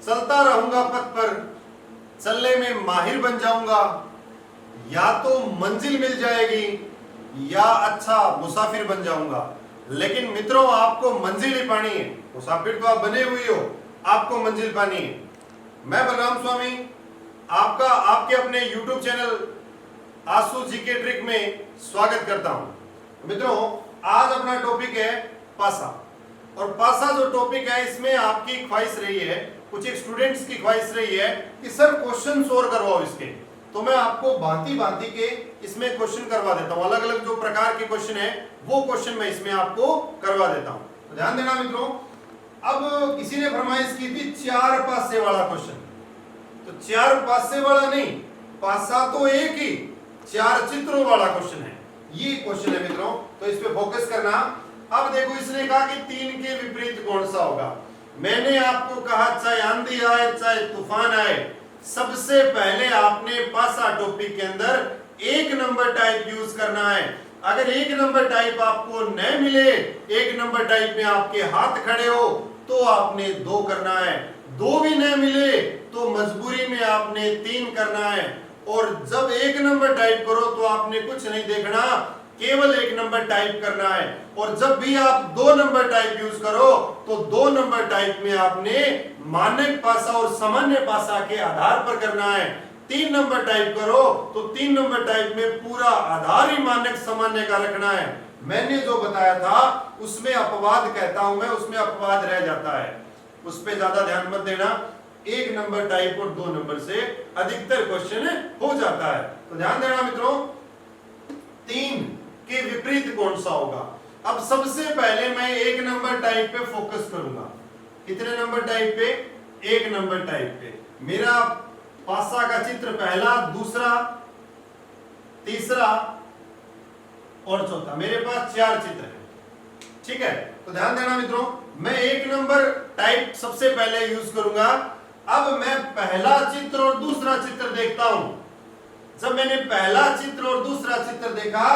चलता रहूंगा पथ पर, चलने में माहिर बन जाऊंगा, या तो मंजिल मिल जाएगी या अच्छा मुसाफिर बन जाऊंगा। लेकिन मित्रों, आपको मंजिल ही पानी है। मुसाफिर तो आप बने हुए हो, आपको मंजिल पानी है। मैं बलराम स्वामी आपका आपके अपने YouTube चैनल आसू जीके ट्रिक में स्वागत करता हूं। मित्रों, आज अपना टॉपिक है पासा। और पासा जो टॉपिक है, इसमें आपकी ख्वाहिश रही है, कुछ एक स्टूडेंट्स की ख्वाहिश रही है कि सर क्वेश्चन और करवाओ इसके। तो मैं आपको भांति भांति के इसमें क्वेश्चन करवा देता हूं। अलग अलग जो प्रकार के क्वेश्चन है वो क्वेश्चन मैं इसमें आपको करवा देता हूं। तो ध्यान देना मित्रों। अब किसी ने फरमाइश की थी 4 पासे वाला क्वेश्चन। तो 4 पासे वाला नहीं, पासा तो एक ही, 4 चित्रों वाला क्वेश्चन है। ये क्वेश्चन है मित्रों, तो इस पे फोकस करना। अब देखो, इसने कहा कि 3 के विपरीत कौन सा होगा। मैंने आपको कहा चाहे आंधी आए चाहे तूफान आए, सबसे पहले आपने पासा टॉपिक के अंदर 1 नंबर टाइप यूज करना है। अगर 1 नंबर टाइप आपको न मिले, 1 नंबर टाइप में आपके हाथ खड़े हो, तो आपने 2 करना है। 2 भी न मिले तो मजबूरी में आपने 3 करना है। और जब 1 नंबर टाइप करो तो आपने कुछ नहीं देखना, केवल 1 नंबर टाइप करना है। और जब भी आप 2 नंबर टाइप यूज करो तो 2 नंबर टाइप में आपने मानक पासा और सामान्य पासा के आधार पर करना है। 3 नंबर टाइप करो तो 3 नंबर टाइप में पूरा आधार ही मानक सामान्य का रखना है। मैंने जो बताया था उसमें अपवाद कहता हूं मैं, उसमें अपवाद रह जाता है, उस पर ज्यादा ध्यान मत देना। 1 नंबर टाइप और 2 नंबर से अधिकतर क्वेश्चन हो जाता है। तो ध्यान देना मित्रों, 3 के विपरीत कौन सा होगा। अब सबसे पहले मैं 1 नंबर टाइप पे फोकस करूंगा। कितने नंबर टाइप पे? 1 नंबर टाइप पे। मेरा पासा का चित्र पहला, दूसरा, तीसरा और चौथा, मेरे पास 4 चित्र है। ठीक है, तो ध्यान देना मित्रों, मैं 1 नंबर टाइप सबसे पहले यूज करूंगा। अब मैं पहला चित्र और दूसरा चित्र देखता हूं। जब मैंने पहला चित्र और दूसरा चित्र देखा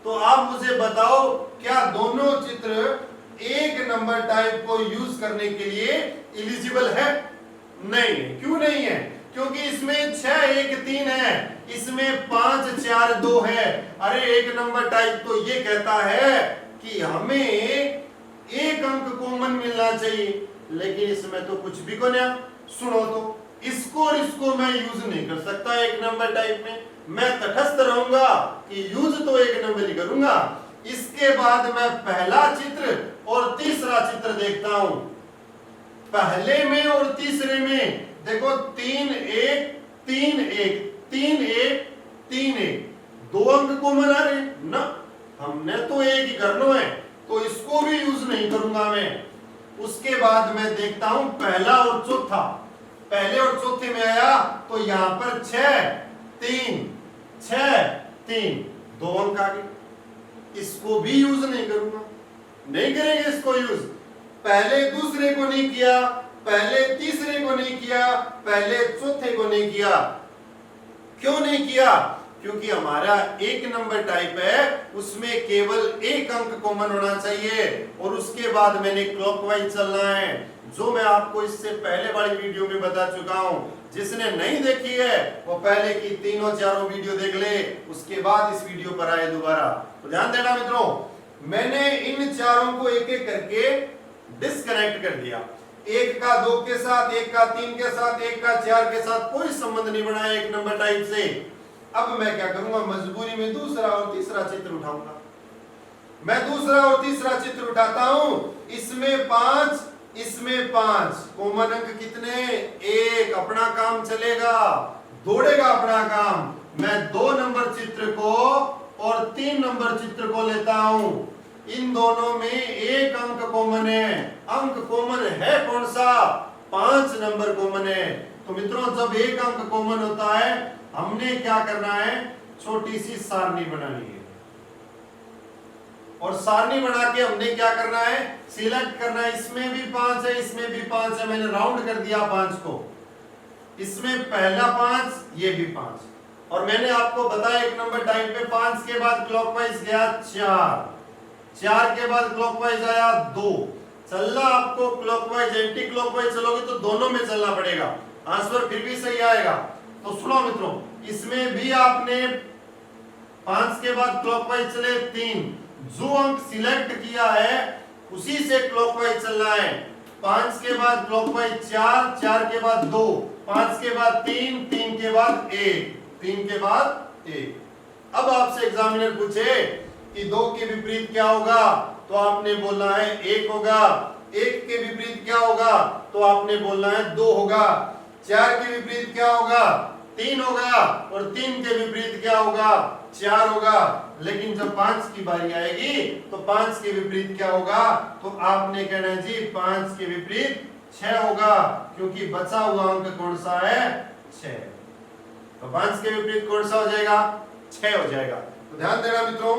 तो आप मुझे बताओ, क्या दोनों चित्र 1 नंबर टाइप को यूज करने के लिए एलिजिबल है? नहीं। क्यों नहीं है? क्योंकि इसमें 6 1 3 है, इसमें 5 4 2 है। अरे 1 नंबर टाइप तो ये कहता है कि हमें 1 अंक कॉमन मिलना चाहिए, लेकिन इसमें तो कुछ भी को नहीं। सुनो, तो इसको और इसको मैं यूज नहीं कर सकता 1 नंबर टाइप में। मैं तटस्थ रहूंगा कि यूज तो 1 नंबर ही करूंगा। इसके बाद मैं पहला चित्र और तीसरा चित्र देखता हूं। पहले में और तीसरे में देखो 3 1 3 1 3 1 3 1, 2 अंक कॉमन आ रहे ना, हमने तो एक ही करना है, तो इसको भी यूज नहीं करूंगा मैं। उसके बाद मैं देखता हूं पहला और चौथा। पहले और चौथे में आया तो यहां पर 6 3 6 3, 2 अंक आ गए। इसको भी यूज नहीं करूंगा, नहीं करेंगे इसको यूज। पहले दूसरे को नहीं किया, पहले तीसरे को नहीं किया, पहले चौथे को नहीं किया। क्यों नहीं किया? क्योंकि हमारा 1 नंबर टाइप है, उसमें केवल 1 अंक कॉमन होना चाहिए। और उसके बाद मैंने क्लॉकवाइज चलना है, जो मैं आपको इससे पहले वाली वीडियो में बता चुका हूं। जिसने नहीं देखी है वो पहले की 3 और 4 वीडियो देख ले, उसके बाद इस वीडियो पर आए दोबारा। तो ध्यान देना मित्रों, मैंने इन चारों को एक एक करके डिस्कनेक्ट कर दिया। 1 का 2 के साथ, 1 का 3 के साथ, 1 का 4 के साथ कोई संबंध नहीं बनाया 1 नंबर टाइप से। अब मैं क्या करूंगा, मजबूरी में दूसरा और तीसरा चित्र उठाऊंगा। मैं दूसरा और तीसरा चित्र उठाता हूं। इसमें 5, इसमें 5, कॉमन अंक कितने? 1। अपना काम चलेगा, दौड़ेगा अपना काम। मैं 2 नंबर चित्र को और 3 नंबर चित्र को लेता हूं। इन दोनों में 1 अंक कॉमन है। अंक कॉमन है कौन सा? 5 नंबर कॉमन है। तो मित्रों, जब 1 अंक कॉमन होता है, हमने क्या करना है? छोटी सी सारणी बनानी है। और सारणी बना के हमने क्या करना है? सिलेक्ट करना है। इसमें भी 5 है, इसमें भी 5 है, मैंने राउंड कर दिया 5 को। इसमें पहला 5, ये भी 5। और मैंने आपको बताया 1 नंबर टाइप पे 5 के बाद क्लॉकवाइज गया 4, 4 के बाद क्लॉकवाइज आया 2, चलना आपको क्लॉकवाइज एंटी क्लॉकवाइज चलोगे तो दोनों में चलना पड़ेगा, आंसर फिर भी सही आएगा। तो सुनो मित्रों, इसमें भी आपने 5 के बाद क्लॉकवाइज चले 3, जो अंक सिलेक्ट किया है उसी से क्लॉकवाइज चलना है। 5 के बाद क्लॉकवाइज 4, 4 के बाद 2, 5 के बाद 3, 3 के बाद 1, 3 के बाद 1। अब आपसे एग्जामिनर पूछे कि 2 के विपरीत क्या होगा, तो आपने बोलना है 1 होगा। 1 के विपरीत क्या होगा, तो आपने बोलना है 2 होगा। 4 के विपरीत क्या होगा, 3 होगा। और 3 के विपरीत क्या होगा, 4 होगा। लेकिन जब 5 की बारी आएगी तो 5 के विपरीत क्या होगा, तो आपने कहना है जी 5 के विपरीत 6 होगा, क्योंकि बचा हुआ अंक कौन सा है, 6। तो 5 के विपरीत कौन सा हो जाएगा, 6 हो जाएगा। तो ध्यान देना मित्रों,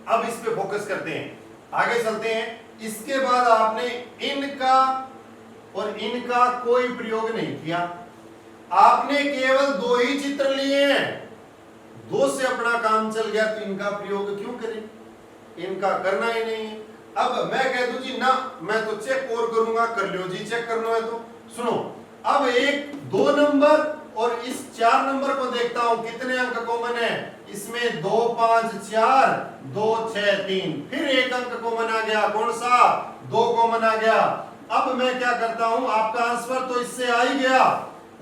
अब इस पे फोकस करते हैं, आगे चलते हैं। इसके बाद आपने इनका और इनका कोई प्रयोग नहीं किया, आपने केवल 2 ही चित्र लिए हैं, 2 से अपना काम चल गया, तो इनका प्रयोग क्यों करें, इनका करना ही नहीं है। अब मैं कह दूं जी ना, मैं तो चेक और करूंगा, कर लो जी, चेक करना है तो सुनो। अब 1 2 नंबर और इस 4 नंबर को देखता हूं कितने अंक कॉमन है, इसमें 2 5 4, 2 6 3, फिर एक अंक कॉमन आ गया, कौन सा, 2 कॉमन आ गया। अब मैं क्या करता हूं, आपका आंसर तो इससे आ ही गया,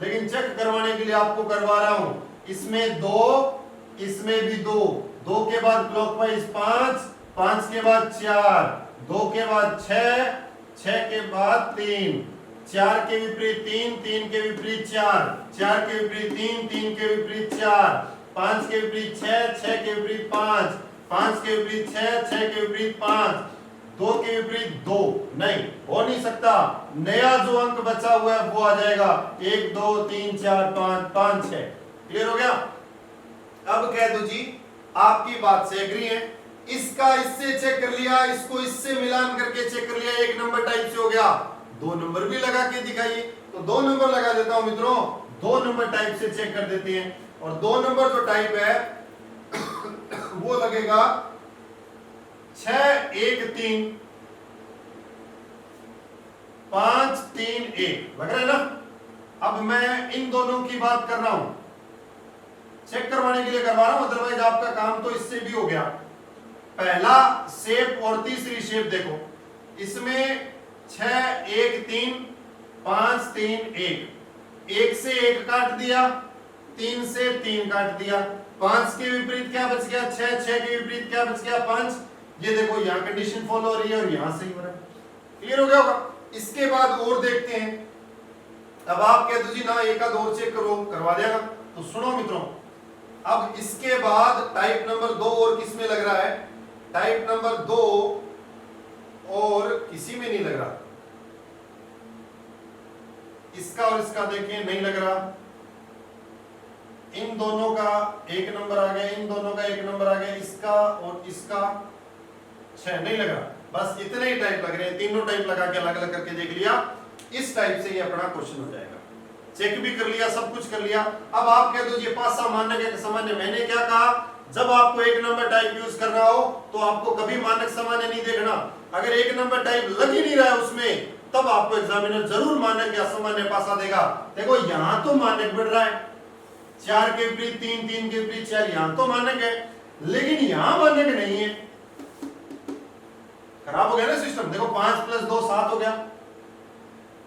लेकिन चेक करवाने के लिए आपको करवा रहा हूं। इसमें 2, इसमें भी 2, 2 के बाद क्लॉकवाइज 5, 5 के बाद 4, 2 के बाद 6, 6 के बाद 3, 4 के विपरीत 3, 3 के विपरीत 4, 4 के विपरीत 3, 3 के विपरीत 4, 5 के विपरीत 6, 6 के विपरीत 5, 5 के विपरीत 6, 6 के विपरीत 5, 2 के विपरीत 2, नहीं हो नहीं सकता। नया जो अंक बचा हुआ है वो आ जाएगा 1 2 3 4 5 5 6। क्लियर हो गया। अब कह दो जी आपकी बात से एग्री है, इसका इससे चेक कर लिया, इसको इससे मिलान करके चेक कर लिया, 1 नंबर टाइप से हो गया। 2 नंबर भी लगा के दिखाइए, तो 2 नंबर लगा देता हूं मित्रों, 2 नंबर टाइप से चेक कर देते हैं। और 2 नंबर जो टाइप है वो लगेगा 6 1 3 5 3 1, लग रहा है ना। अब मैं इन दोनों की बात कर रहा हूं, चेक करवाने के लिए करवा रहा हूं, अदरवाइज आपका काम तो इससे भी हो गया। पहला शेप और तीसरी शेप देखो, इसमें 6 1 3 5 3 1, 1 से 1 काट दिया, 3 से 3 काट दिया, 5 के विपरीत क्या बच गया 6, 6 के विपरीत क्या बच गया 5। ये देखो यहां कंडीशन फॉलो हो रही है और यहां से ही हो रहा है। क्लियर हो गया होगा। इसके बाद और देखते हैं, अब आप कह दो जी ना एक आध और चेक करो, करवा देगा। तो सुनो मित्रों, अब इसके बाद टाइप नंबर 2 और किस में लग रहा है, टाइप नंबर 2 और किसी में नहीं लग रहा, इसका और इसका देखिए नहीं लग रहा, इन दोनों का 1 नंबर आ गया, इन दोनों का 1 नंबर आ गया, इसका और इसका 6 नहीं लग रहा। बस इतने ही टाइप लग रहे हैं, तीनों टाइप लगा के अलग अलग करके देख लिया, इस टाइप से ये अपना क्वेश्चन हो जाएगा। चेक भी कर लिया, सब कुछ कर लिया। अब आप कह दो ये पासा मानक है सामान्य, मैंने क्या कहा, जब आपको 1 नंबर टाइप यूज करना हो तो आपको कभी मानक सामान्य नहीं देखना। अगर 1 नंबर टाइप लग ही नहीं रहा है उसमें, तब आपको एग्जामिनर जरूर मानक या सामान्य पासा देगा। देखो यहां तो मानक बढ़ रहा है, 4 के विपरीत 3, 3 के विपरीत 4, यहां तो मानक है, लेकिन यहां मानक नहीं है। खराब हो गया ना सिस्टम। देखो 5 + 2 7 हो गया,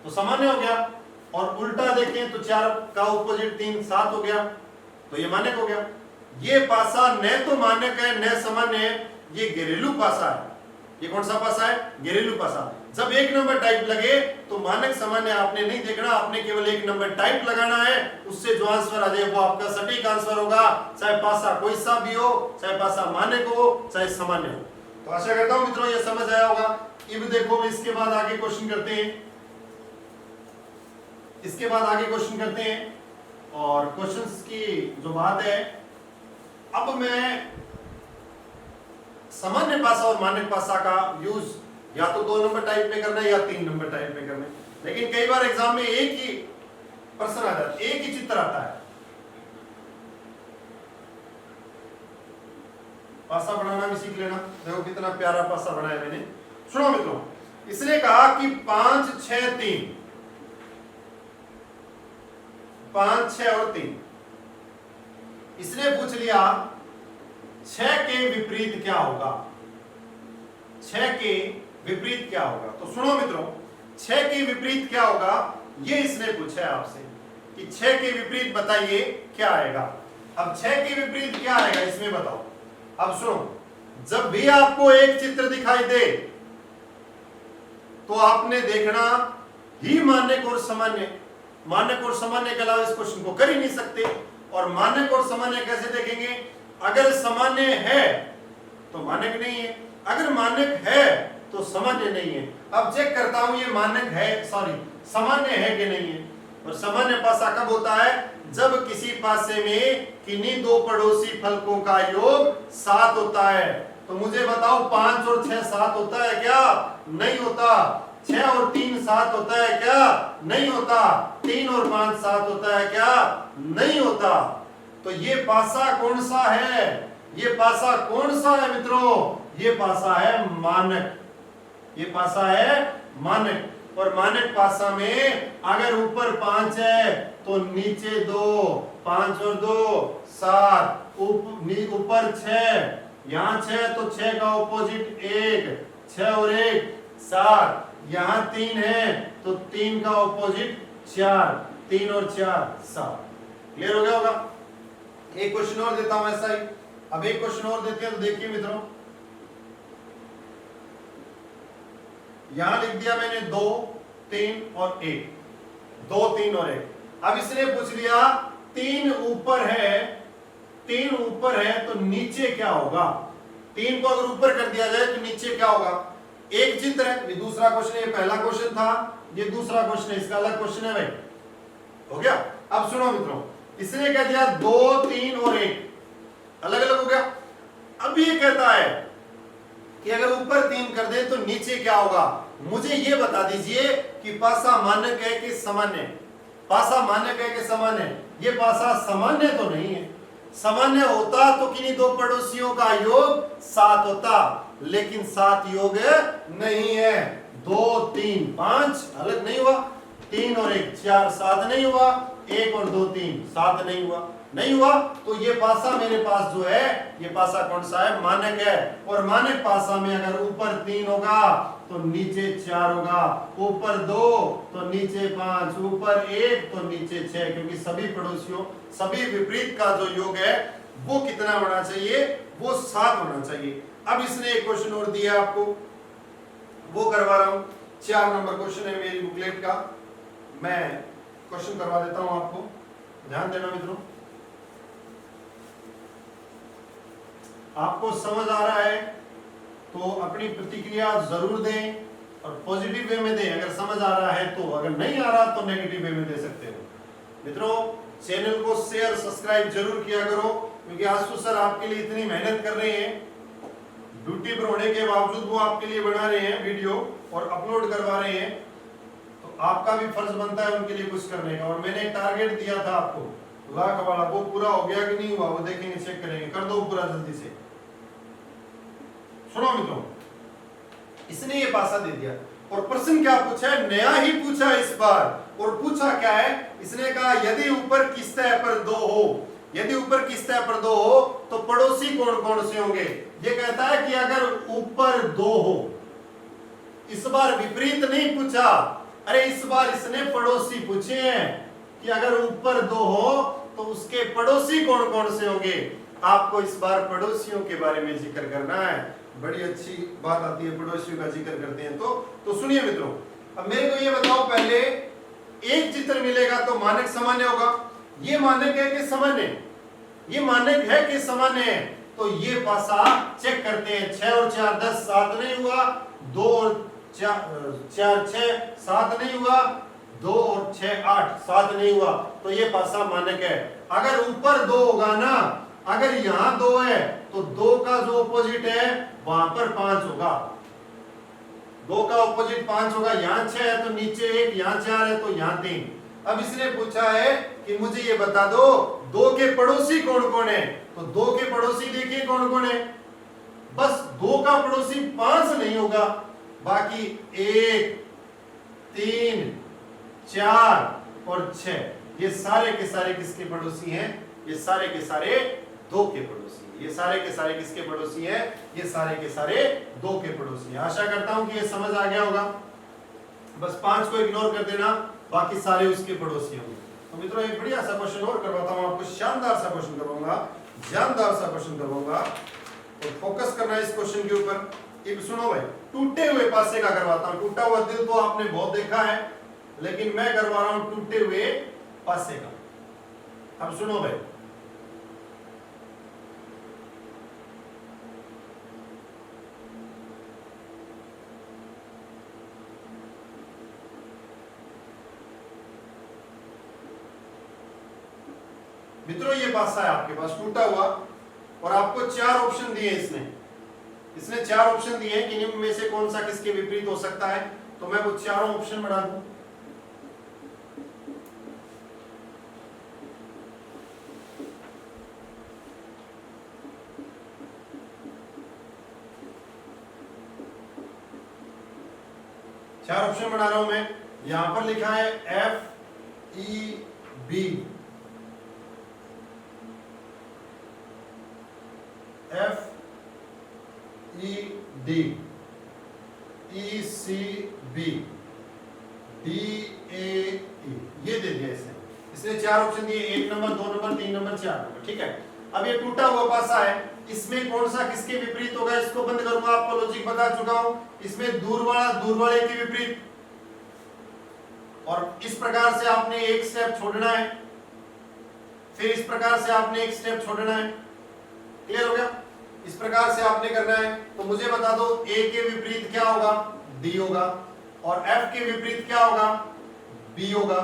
तो सामान्य हो गया। और उल्टा देखें तो 4 का ऑपोजिट 3 7 हो गया, तो ये मानक हो गया। ये पासा न तो मानक है न सामान्य है, ये घरेलू पासा है। ये कौन सा पासा है, घरेलू पासा। जब 1 नंबर टाइप लगे तो मानक सामान्य आपने नहीं देखना, आपने केवल 1 नंबर टाइप लगाना है, उससे जो आंसर आ जाए वो आपका सटीक आंसर होगा, चाहे पासा कोई सा भी हो, चाहे पासा मानक हो, चाहे सामान्य हो। तो आशा करता हूं मित्रों ये समझ आया होगा। अब देखो इसके बाद आगे क्वेश्चन करते हैं, इसके बाद आगे क्वेश्चन करते हैं। और क्वेश्चंस की जो बात है, अब मैं सामान्य पासा और मानक पासा का यूज या तो 2 नंबर टाइप में करना है या 3 नंबर टाइप में करना है, लेकिन कई बार एग्जाम में एक ही प्रश्न आ जाता है, एक ही चित्र आता है। पासा बनाना भी सीख लेना। देखो कितना प्यारा पासा बनाया मैंने। सुनो मित्रों, इसने कहा कि 5 6 3, 5 6 और 3। इसने पूछ लिया 6 के विपरीत क्या होगा, 6 के विपरीत क्या होगा। तो सुनो मित्रों, 6 के विपरीत क्या होगा ये इसने पूछा है आपसे कि 6 के विपरीत बताइए क्या आएगा। अब 6 के विपरीत क्या आएगा इसमें बताओ। अब सुनो, जब भी आपको एक चित्र दिखाई दे तो आपने देखना ही मानक और सामान्य, मानक और सामान्य के अलावा इस क्वेश्चन को कर ही नहीं सकते। और मानक और सामान्य कैसे देखेंगे, अगर सामान्य है तो मानक नहीं है, अगर मानक है तो सामान्य नहीं है। अब चेक करता हूं ये मानक है, सॉरी सामान्य है कि नहीं है। और सामान्य पासा कब होता है, जब किसी पासे में किन्हीं दो पड़ोसी फलकों का योग 7 होता है। तो मुझे बताओ 5 और 6 7 होता है क्या, नहीं होता। 6 और 3 7 होता है क्या, नहीं होता। 3 और 5 7 होता है क्या, नहीं होता। तो ये पासा कौन सा है, ये पासा कौन सा है मित्रों, ये पासा है मानक, ये पासा है मानक। और मानक पासा में अगर ऊपर 5 है तो नीचे 2, 5 और 2 7, ऊपर 6, यहां 6 तो 6 का ऑपोजिट 1, 6 और 1 7, यहां 3 है तो 3 का ऑपोजिट 4, 3 और 4 7। क्लियर हो गया होगा। एक क्वेश्चन और देता हूं ऐसा ही। अब एक क्वेश्चन और देते हैं तो देखिए मित्रों, यहां लिख दिया मैंने 2 3 और 1, 2 3 और 1। अब इसने पूछ लिया 3 ऊपर है, 3 ऊपर है तो नीचे क्या होगा। 3 को अगर ऊपर कर दिया जाए तो नीचे क्या होगा। एक चित्र है, ये दूसरा क्वेश्चन है, ये पहला क्वेश्चन था, ये दूसरा क्वेश्चन है, इसका अलग क्वेश्चन है भाई। हो गया। अब सुनो मित्रों, इसने कह दिया 2 3 और 1 अलग अलग हो गया। अब ये कहता है कि अगर ऊपर 3 कर दे तो नीचे क्या होगा। मुझे ये बता दीजिए कि पासा मानक है कि सामान्य, पासा मानक है कि सामान्य। ये पासा सामान्य तो नहीं है, सामान्य होता तो किन्हीं दो पड़ोसियों का योग 7 होता, लेकिन 7 योग नहीं है। 2 3 5 अलग नहीं हुआ, 3 और 1 4 7 नहीं हुआ, 1 और 2 3 7 नहीं हुआ, नहीं हुआ। तो ये पासा मेरे पास जो है, ये पासा कौन सा है, मानक है। और मानक पासा में अगर ऊपर 3 होगा तो नीचे 4 होगा, ऊपर 2 तो नीचे 5, ऊपर 1 तो नीचे 6, क्योंकि सभी पड़ोसियों, सभी विपरीत का जो योग है वो कितना होना चाहिए, वो 7 होना चाहिए। अब इसने एक क्वेश्चन और दिया आपको, वो करवा रहा हूं। 4 नंबर क्वेश्चन है मेरी बुकलेट का, मैं क्वेश्चन करवा देता हूं आपको, ध्यान देना मित्रों। आपको समझ आ रहा है तो अपनी प्रतिक्रिया जरूर दें और पॉजिटिव वे में दें अगर समझ आ रहा है तो, अगर नहीं आ रहा तो नेगेटिव वे में दे सकते हो। मित्रों चैनल को शेयर सब्सक्राइब जरूर किया करो, क्योंकि आशु सर आपके लिए इतनी मेहनत कर रहे हैं, ड्यूटी पर होने के बावजूद वो आपके लिए बना रहे हैं वीडियो और अपलोड करवा रहे हैं, तो आपका भी फर्ज बनता है उनके लिए कुछ करने का। और मैंने एक टारगेट दिया था आपको लाख वाला, वो पूरा हो गया कि नहीं हुआ वो देखेंगे, चेक करेंगे, कर दो पूरा जल्दी से। सुनो मित्रों, इसने ये पासा दे दिया और प्रश्न क्या पूछा है, नया ही पूछा इस बार। और पूछा क्या है, इसने कहा यदि ऊपर की सतह पर 2 हो, यदि ऊपर की सतह पर 2 हो तो पड़ोसी कौन कौन से होंगे। ये कहता है कि अगर ऊपर 2 हो, इस बार विपरीत नहीं पूछा, अरे इस बार इसने पड़ोसी पूछे हैं कि अगर ऊपर 2 हो तो उसके पड़ोसी कौन कौन से होंगे। आपको इस बार पड़ोसियों के बारे में जिक्र करना है, बड़ी अच्छी बात आती है, पड़ोसियों का जिक्र करते हैं। तो सुनिए मित्रों, अब मेरे को ये बताओ, पहले एक चित्र मिलेगा तो मानक सामान्य होगा। ये मानक है कि सामान्य, ये मानक है कि सामान्य है। तो ये पासा चेक करते हैं, 6 और 4 10 7 नहीं हुआ, 2 और 4 6 7 नहीं हुआ, 2 और 6 8 7 नहीं हुआ, तो ये पासा मानक है। अगर ऊपर 2 होगा ना, अगर यहां 2 है तो 2 का जो ऑपोजिट है वहां पर 5 होगा, 2 का ऑपोजिट 5 होगा। यहां 6 है तो नीचे 1, यहां 4 है तो यहां 3। अब इसने पूछा है कि मुझे ये बता दो 2 के पड़ोसी कौन कौन है। तो 2 के पड़ोसी देखिए कौन कौन है, बस 2 का पड़ोसी 5 नहीं होगा, बाकी 1, 3, 4 और 6 ये सारे के सारे किसके पड़ोसी हैं? ये सारे के सारे 2 के पड़ोसी हैं। ये सारे के सारे किसके पड़ोसी हैं? ये सारे के सारे 2 के पड़ोसी हैं। आशा करता हूं कि ये समझ आ गया होगा। बस 5 को इग्नोर कर देना, बाकी सारे उसके पड़ोसी होंगे। तो मित्रों एक बढ़िया सा क्वेश्चन और करवाता हूं आपको, शानदार सा क्वेश्चन करवाऊंगा, जानदार सा क्वेश्चन करवाऊंगा। तो फोकस करना है इस क्वेश्चन के ऊपर। एक सुनो भाई, टूटे हुए पासे का करवाता हूं। टूटा हुआ दिल तो आपने बहुत देखा है, लेकिन मैं करवा रहा हूं टूटे हुए पासे का। अब सुनो भाई, मित्रों ये पासा है आपके पास टूटा हुआ, और आपको 4 ऑप्शन दिए इसने 4 ऑप्शन दिए हैं कि इनमें में से कौन सा किसके विपरीत हो सकता है। तो मैं वो चारों ऑप्शन बना दूं। चार ऑप्शन बना रहा हूं मैं। यहां पर लिखा है FEB, FED, ECB, DAE, ये दे दिया इसने 4 ऑप्शन दिए, 1 नंबर, 2 नंबर, 3 नंबर, 4 नंबर। ठीक है, अब ये टूटा हुआ पासा है, इसमें कौन सा किसके विपरीत होगा? इसको बंद करूंगा, आपको लॉजिक बता चुका हूं। इसमें दूर वाला दूर वाले के विपरीत, और इस प्रकार से आपने एक स्टेप छोड़ना है, फिर इस प्रकार से आपने एक स्टेप छोड़ना है। क्लियर हो गया? इस प्रकार से आपने करना है। तो मुझे बता दो A के विपरीत क्या होगा? D होगा, और F के विपरीत क्या होगा? B होगा,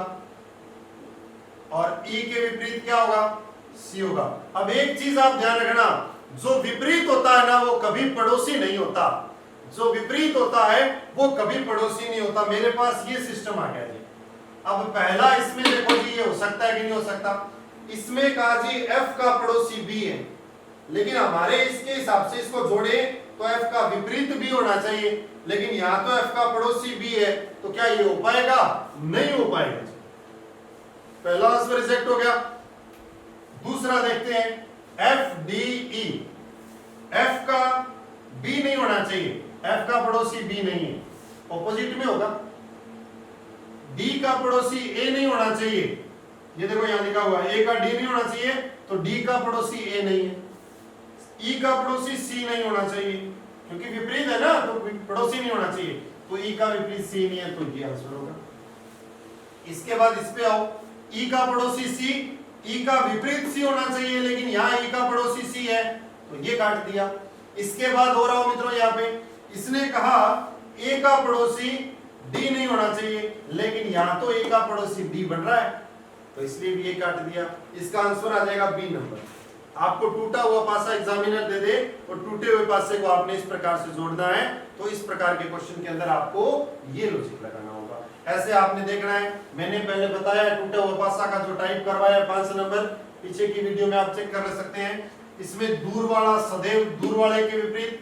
और E के विपरीत क्या होगा? C होगा। अब एक चीज आप ध्यान रखना, जो विपरीत होता है ना वो कभी पड़ोसी नहीं होता। जो विपरीत होता है वो कभी पड़ोसी नहीं होता। मेरे पास ये सिस्टम आ गया जी। अब पहला इसमें देखो जी, ये हो सकता है कि नहीं हो सकता? इसमें कहा जी F का पड़ोसी B है, लेकिन हमारे इसके हिसाब से इसको जोड़े तो F का विपरीत भी होना चाहिए, लेकिन यहां तो F का पड़ोसी B है, तो क्या ये हो पाएगा? नहीं हो पाएगा जी। पहला आंसर रिजेक्ट हो गया। दूसरा देखते हैं, FDE, F का B नहीं होना चाहिए, F का पड़ोसी B नहीं है, ऑपोजिट में होगा। D का पड़ोसी A नहीं होना चाहिए, ये देखो यहां लिखा हुआ है A का D नहीं होना चाहिए, तो D का पड़ोसी A नहीं है। E का पड़ोसी C नहीं होना चाहिए, क्योंकि विपरीत है ना, तो पड़ोसी नहीं होना चाहिए, तो E का विपरीत C नहीं है, तो ये आंसर होगा। इसके बाद इस पे आओ, E का पड़ोसी C, E का विपरीत C होना चाहिए, लेकिन यहाँ E का पड़ोसी C है, तो ये काट दिया। इसके बाद हो रहा हो मित्रों, यहाँ पे इसने कहा A का पड़ोसी D नहीं होना चाहिए, लेकिन यहाँ तो A का पड़ोसी D बन रहा है, तो इसलिए भी ये काट दिया। इसका आंसर आ जाएगा B नंबर। आपको टूटा हुआ पासा एग्जामिनर दे दे और टूटे हुए पासे को आपने इस प्रकार से जोड़ना है, तो इस प्रकार के क्वेश्चन के अंदर आपको ये लॉजिक लगाना होगा। ऐसे आपने देखना है। मैंने पहले बताया टूटा हुआ पासा का जो टाइप करवाया 5 नंबर, पीछे की वीडियो में आप चेक कर सकते हैं। इसमें दूर वाला सदैव दूर वाले के विपरीत,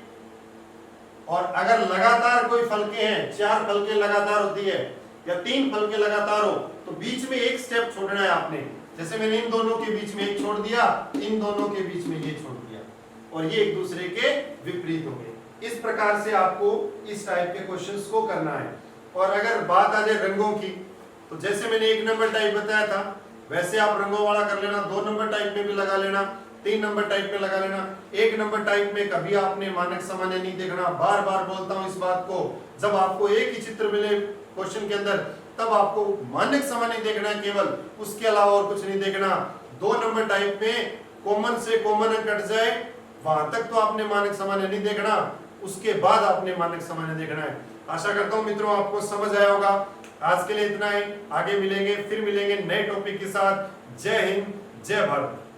और अगर लगातार कोई फलके हैं, 4 फलके लगातार होती है या 3 फलके लगातार हो, तो बीच में एक स्टेप छोड़ना है आपने। जैसे मैंने इन दोनों के बीच में एक छोड़ दिया, इन दोनों के बीच में ये छोड़ दिया, और ये एक दूसरे के विपरीत हो गए। इस प्रकार से आपको इस टाइप के क्वेश्चंस को करना है। और अगर बात आ जाए रंगों की, तो जैसे मैंने 1 नंबर टाइप बताया था, वैसे आप रंगों वाला कर लेना, 2 नंबर टाइप में भी लगा लेना, 3 नंबर टाइप में लगा लेना। 1 नंबर टाइप में कभी आपने मानक सामान्य नहीं देखना। बार बार बोलता हूं इस बात को, जब आपको एक ही चित्र मिले क्वेश्चन के अंदर, तब आपको मानक सामान्य देखना है केवल, उसके अलावा और कुछ नहीं देखना। 2 नंबर टाइप में कॉमन से कॉमन कट जाए, वहां तक तो आपने मानक सामान्य नहीं देखना, उसके बाद आपने मानक सामान्य देखना है। आशा करता हूं मित्रों आपको समझ आया होगा। आज के लिए इतना ही, आगे मिलेंगे, फिर मिलेंगे नए टॉपिक के साथ। जय हिंद, जय भारत।